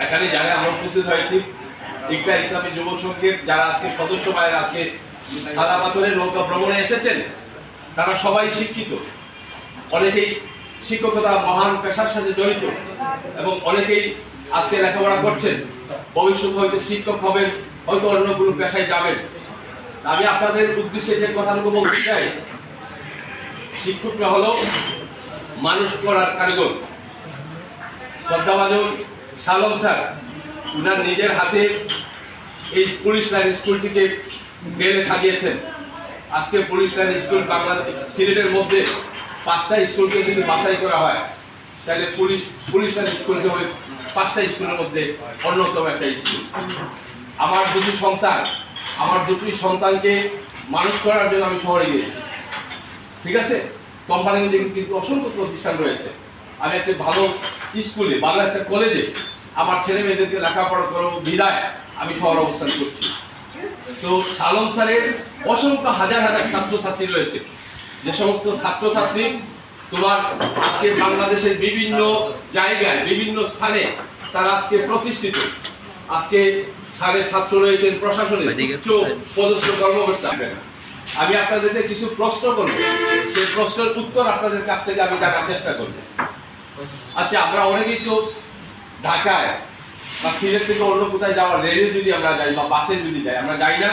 এখানে যারা আমরা উপস্থিত হয়েছি ইকরা ইসলামী যুব সংঘের যারা আজকে সদস্য ভাইয়েরা আজকে সাদা পাথরের নৌকা ভ্রমণে এসেছেন, তারা সবাই শিক্ষিত, অনেকেই শিক্ষকতা মহান পেশার সাথে জড়িত এবং অনেকেই আজকে লেখাপড়া করছেন, ভবিষ্যতে হয়তো শিক্ষক হবেন, হয়তো অন্য কোনো পেশায় যাবেন। আমি আপনাদের উদ্দেশ্যে যে কথাটুকু বলতে চাই, শিক্ষকরা হলো মানুষ করার কারিগর। শ্রদ্ধাভাজন শালম স্যার উনার নিজের হাতে এই পুলিশ লাইন স্কুলটিকে গেলে সাজিয়েছেন। আজকে পুলিশ লাইন স্কুল বাংলাদেশ সিলেটের মধ্যে 5টা স্কুলকে যদি বাছাই করা হয়, তাহলে পুলিশ লাইন স্কুলকে হবে 5টা স্কুলের মধ্যে অন্যতম একটা স্কুল। আমার দুটি সন্তানকে মানুষ করার জন্য আমি শহরে গিয়েছি, ঠিক আছে। কোম্পানিগঞ্জে কিন্তু অসংখ্য প্রতিষ্ঠান রয়েছে। আমি একটা ভালো স্কুলে, ভালো একটা কলেজে আমার ছেলে মেয়েদেরকে লেখাপড়া করবো বিদায় আমি শহরে অবস্থান করছি। তো শালম স্যারের অসংখ্য হাজার হাজার ছাত্রছাত্রী রয়েছে, যে সমস্ত ছাত্রছাত্রী তোমার আজকে বাংলাদেশের বিভিন্ন জায়গায় বিভিন্ন স্থানে তারা আজকে প্রতিষ্ঠিত। আজকে স্যারের ছাত্র রয়েছেন প্রশাসনে পদস্থ কর্মকর্তা। আমি আপনাদেরকে কিছু প্রশ্ন করবো, সেই প্রশ্নের উত্তর আপনাদের কাছ থেকে আমি জানার চেষ্টা করবো। আচ্ছা, আমরা অনেকেই তো ঢাকায় বা সিলেট থেকে অন্য কোথায় যাওয়ার রেলে যদি আমরা যাই বা বাসে যদি যাই, আমরা যাই না?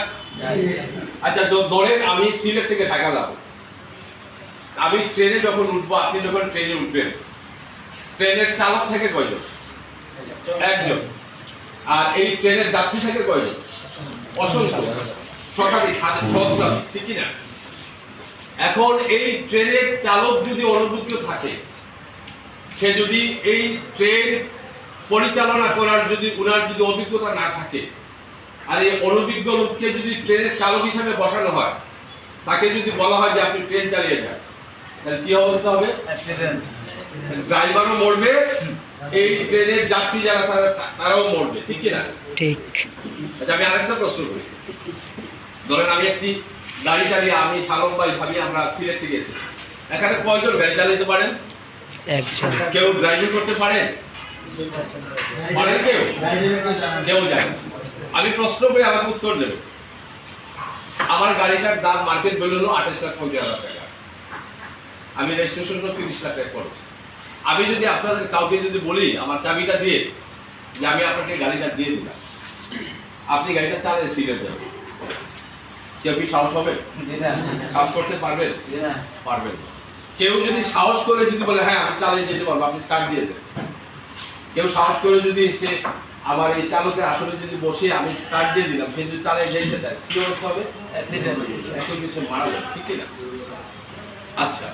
আচ্ছা, ধরেন আমি সিলেট থেকে ঢাকা যাবো, আমি ট্রেনে যখন উঠবো, আপনি যখন ট্রেনে উঠবেন, ট্রেনের চালক থেকে কয়জন? একজন। আর এই ট্রেনের যাত্রী থেকে কয়জন? অসংখ্য, শতাধিক, হাজার, সহস্রাধিক, ঠিক না? এখন এই ট্রেনের চালক যদি অনুভূতিও থাকে, সে যদি এই ট্রেন পরিচালনা করার যদি উনার যদি অভিজ্ঞতা না থাকে, আর এই অনভিজ্ঞ লোককে যদি ট্রেনের চালক হিসাবে বসানো হয়, তাকে যদি বলা হয় যে আপনি ট্রেন চালিয়ে যান, তাহলে কি অবস্থা হবে? ড্রাইভারও মরবে, এই ট্রেনের যাত্রী যারা তারাও মরবে, ঠিক কিনা? ঠিক। আচ্ছা, আমি আরেকটা প্রশ্ন করি। ধরেন আমি একটি গাড়ি চালিয়ে, আমি শালম ভাই ভাবি আমরা সিলেট থেকে এসেছি, এখানে কয়জন গাড়ি চালাতে পারেন? একজন। কেউ ড্রাইভিং করতে পারেন? পারেন কেউ? কেউ যায়। আমি প্রশ্ন করে আমাকে উত্তর দেব। আমার গাড়িটার দাম মার্কেট ভ্যালু হলো 28,50,000 টাকা, আমি রেজিস্ট্রেশন করে 30 লাখ টাকা খরচ। আমি যদি আপনাদের কাউকে যদি বলি আমার চাবিটা দিয়ে যে আমি আপনাকে গাড়িটা দিয়ে দিলাম, আপনি গাড়িটা চালিয়ে সিলেট যাবেন, কেউ কি সাহস হবে? সাহস করতে পারবেন? পারবেন। কেউ যদি সাহস করে যদি বলে হ্যাঁ আমি চালিয়ে যেতে পারবো, আপনি স্টার্ট দিয়ে দেবেন। কেউ সাহস করে যদি এসে আমার এই চালকের আসলে যদি বসে আমি স্টার্ট দিয়ে দিলাম, সে যদি চালিয়ে যেতে চায়, কি অবস্থা হবে? মারা যাবে, ঠিক না? আচ্ছা,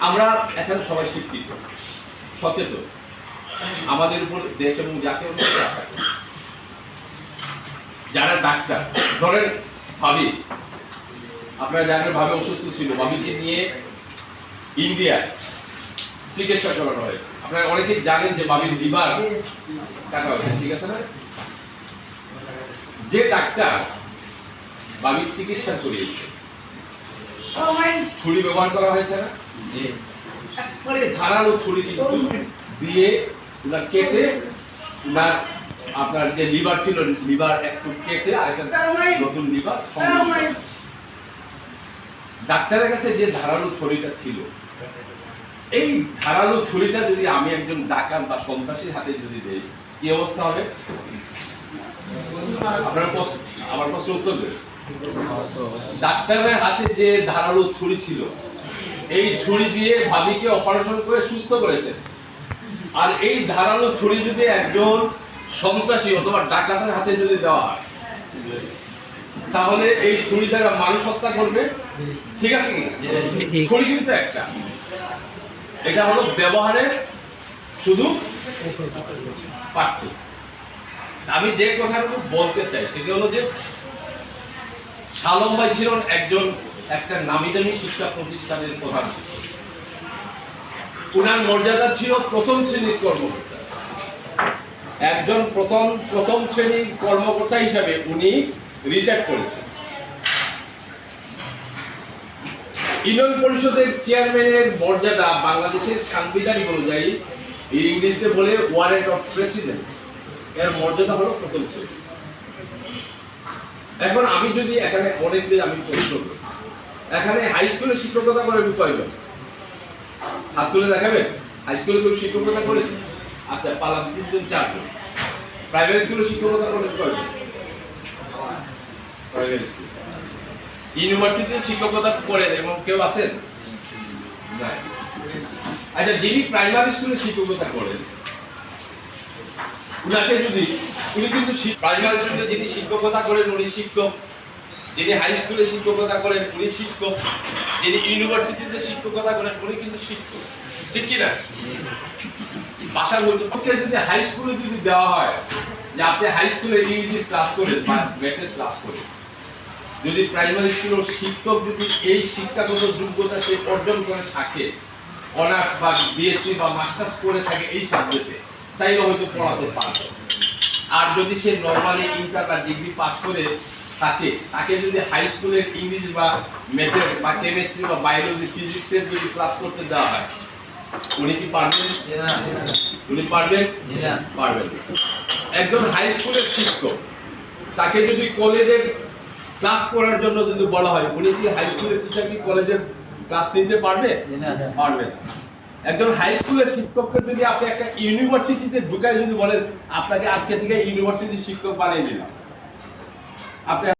আমরা এখানে সবাই শিক্ষিত, সচেতন, আমাদের উপর দেশ এবং জাতীয় যারা ডাক্তার, ধরেন ভাবি, আপনারা জানেন ভাবে অসুস্থ ছিল, ভাবিকে নিয়ে ইন্ডিয়ায় চিকিৎসা করানো হয়। আপনারা অনেকেই জানেন যে ভাবির লিভার কাটা হয়েছে, ঠিক আছে না? যে ডাক্তার ভাবির চিকিৎসা করিয়েছে, ছুরি ব্যবহার করা হয়েছে না? একবারে ধারালো ছুরি কিন্তু দিয়ে ওনার কেটে, ওনার আপনার যে লিভার ছিল, লিভার একটু কেটে আরেকটা নতুন লিভার। ডাক্তারের কাছে যে ধারালো ছুরিটা ছিল, এই ধারালো ছুরিটা যদি আমি একজন ডাকাত বা সন্ত্রাসীর হাতে যদি দেই, কি অবস্থা হবে? আপনার আমার প্রশ্ন উত্তর দেবে। ডাক্তারের হাতে যে ধারালো ছুরি ছিল, এই ছুরি দিয়ে ভাবিকে অপারেশন করে সুস্থ করেছেন। আর এই ধারালো ছুরি যদি একজন সন্ত্রাসী অথবা ডাকাতের হাতে যদি দেওয়া হয়, তাহলে এই ছুরি দ্বারা মানুষ হত্যা করবে, ঠিক আছে কিনা? ছুরি কিন্তু একটা, এটা হলো ব্যবহারের শুধু পার্থক্য। আমি যে কথাটুকু বলতে চাই সেটা হলো যে শালম ভাই ছিলেন একটা নামি দামি শিক্ষা প্রতিষ্ঠানের প্রধান শিক্ষক। উনার মর্যাদা ছিল প্রথম শ্রেণীর কর্মকর্তা। একজন প্রথম শ্রেণীর কর্মকর্তা হিসাবে উনি রিটায়ার করেছেন। ইউনিয়ন পরিষদের চেয়ারম্যানের মর্যাদা বাংলাদেশের সাংবিধানিক অনুযায়ী এই ইংরেজিতে বলে ওয়ারেন্ট অফ প্রেসিডেন্ট, এর মর্যাদা হলো প্রথম শ্রেণী। এখন আমি যদি এখানে অনেকদিন আমি প্রশ্ন করি, এখানে হাই স্কুলে শিক্ষকতা করে কয়জন? হাত তুলে দেখাবেন। হাই স্কুলে কেউ শিক্ষকতা করেছে? আচ্ছা, পালা 3 4জন। প্রাইমারি স্কুলে শিক্ষকতা করেছে কয়জন? Primary school. ইউনিভার্সিটিতে শিক্ষকতা করেন এবং কেউ আছেন? না। আচ্ছা, যিনি প্রাইমারি স্কুলে শিক্ষকতা করেন উনাকে যদি, উনি কিন্তু প্রাইমারি স্কুলে যিনি শিক্ষকতা করেন উনি শিক্ষক, যিনি হাই স্কুলে শিক্ষকতা করেন উনি শিক্ষক, যিনি ইউনিভার্সিটিতে শিক্ষকতা করেন উনি কিন্তু শিক্ষক, ঠিক কি না? ভাষা বলতে যদি হাই স্কুলে যদি দেওয়া হয় যে আপনি হাই স্কুলে ইংরেজি ক্লাস করেন বা ম্যাথের ক্লাস করেন, যদি প্রাইমারি স্কুলের শিক্ষক যদি এই শিক্ষাগত যোগ্যতা সে অর্জন করে থাকে, অনার্স বা বিএসসি বা মাস্টার্স করে থাকে এই সাবজেক্টে, তাইলে হয়তো পড়াতে পারবে। আর যদি সে নর্মালি ইন্টার বা ডিগ্রি পাস করে থাকে, তাকে যদি হাই স্কুলের ইংরেজি বা ম্যাথের বা কেমিস্ট্রি বা বায়োলজি ফিজিক্সের যদি ক্লাস করতে দেওয়া হয়, উনি কি পারবেন? উনি পারবেন? পারবেন। একজন হাই স্কুলের শিক্ষক, তাকে যদি কলেজের ক্লাস করার জন্য যদি বলা হয়, উনি কি হাই স্কুলের টিচার কি কলেজের ক্লাস নিতে পারবে? পারবে না। একজন হাই স্কুলের শিক্ষককে যদি আপনি একটা ইউনিভার্সিটিতে ঢুকায় যদি বলেন আপনাকে আজকে থেকে ইউনিভার্সিটির শিক্ষক বানিয়ে দিলাম, আপনি